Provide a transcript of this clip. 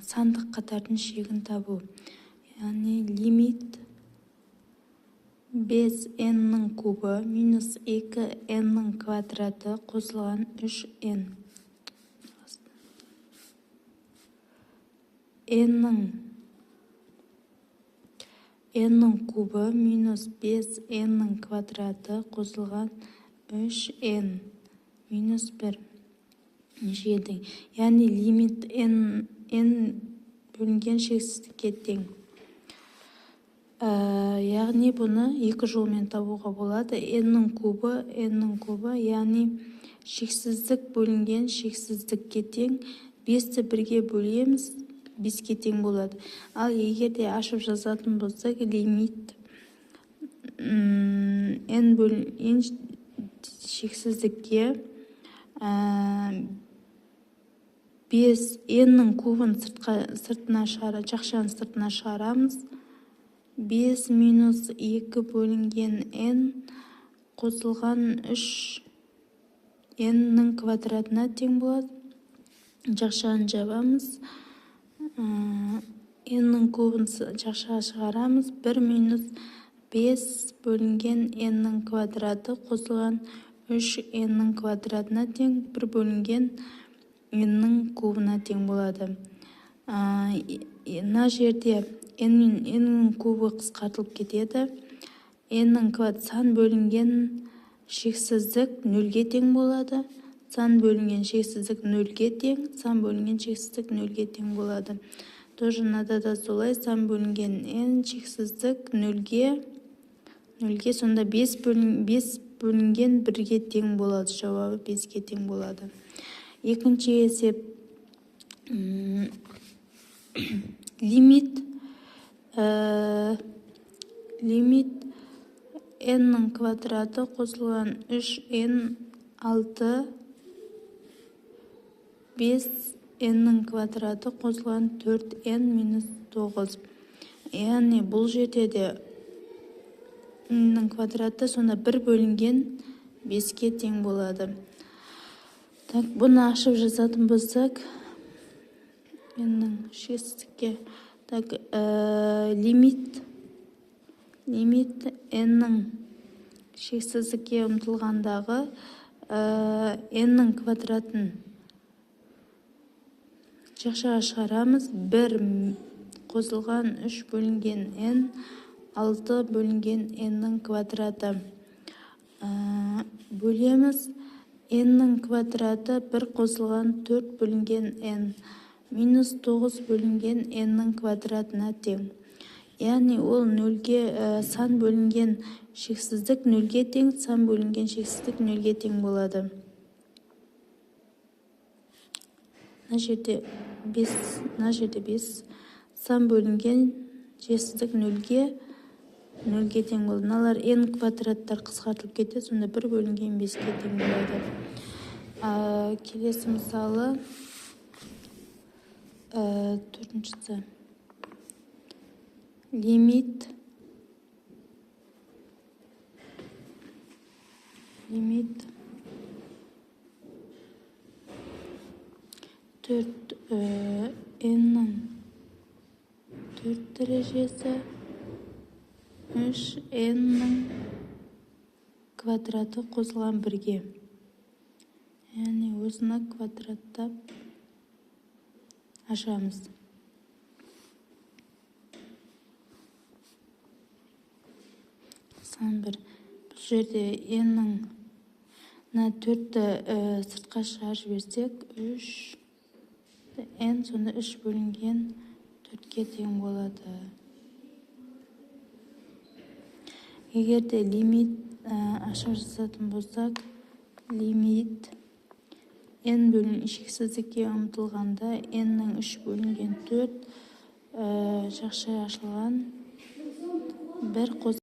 сандық қатардың шегін табу. Яғни лимит 5n-нің кубы минус 2n-нің квадраты қосылған 3n. n-нің кубы минус 5n-нің квадраты қосылған 3n минус 1. Нешеге. Яғни лимит n бөлінген шексіздікке тең. Яғни бұны екі жолмен табуға болады. n-нің кубы, яғни шексіздік бөлінген шексіздікке тең. 5-ті 1-ге бөлеміз, 5-ке тең болады. Ал егер де ашып жазатын болсақ, лимит n бөлінген шексіздікке 5n-нің кубын жақшаның сыртына шығарамыз. 5 минус 2 бөлінген n қосылған 3n-нің квадратына тең болады. Жақшаны жабамыз. n-нің кубын жақшаға шығарамыз. 1 минус 5 бөлінген n-нің квадраты қосылған 3n-нің квадратына тең. 1 бөлінген n-нің кубына тең болады. Мына жерде n-нің кубы қысқартылып кетеді. n-нің сан бөлінген шексіздік 0-ге тең болады. Сан бөлінген шексіздік 0-ге тең, сан бөлінген шексіздік 0-ге тең болады. Тоже мынада да солай, сан бөлінген n шексіздік 0-ге, сонда 5 бөлінген 1-ге тең болады. Жауабы 5-ге тең болады. Екінші есеп лимит n-нің квадраты қосылған 3n 6 5n-нің квадраты қосылған 4n минус 9. Яғни бұл жерде де n-нің квадраты сонда 1 бөлінген 5-ке тең болады. Бұны ашып жазатын болсақ, n-нің шексіздікке лимит n-нің шексіздікке ұмтылғандағы n-нің квадратын жақшаға шығарамыз. 1 қосылған 3 бөлінген n, 6 бөлінген n-нің квадраты. Бөлеміз. n-нің квадраты 1 қосылған 4 бөлінген n, минус 9 бөлінген n-нің квадратына тең. Яғни ол 0-ге сан бөлінген шексіздік 0-ге тең, сан бөлінген шексіздік 0-ге тең болады. Мына жерде 5 сан бөлінген шексіздік 0-ге тең болды. Мыналар n квадраттар қысқартылып кетеді, сонда 1 бөлінген 5-ге тең болады. Келесі мысалы, төртіншісі. Лимит 4n-нің 4 дәрежесі 3n-нің квадраты қосылған 1-ге. Яғни осыны квадраттап ашамыз. Сан 1. Бұл жерде n-нің 4-ті сыртқа шығарып жіберсек, 3n, сонда 3 бөлінген 4-ке тең болады. Егер де лимит ашып жазатын болсақ, лимит n шексіздікке ұмтылғанда n-нің 3 бөлінген 4 жақшаға ашылған 1 қосылған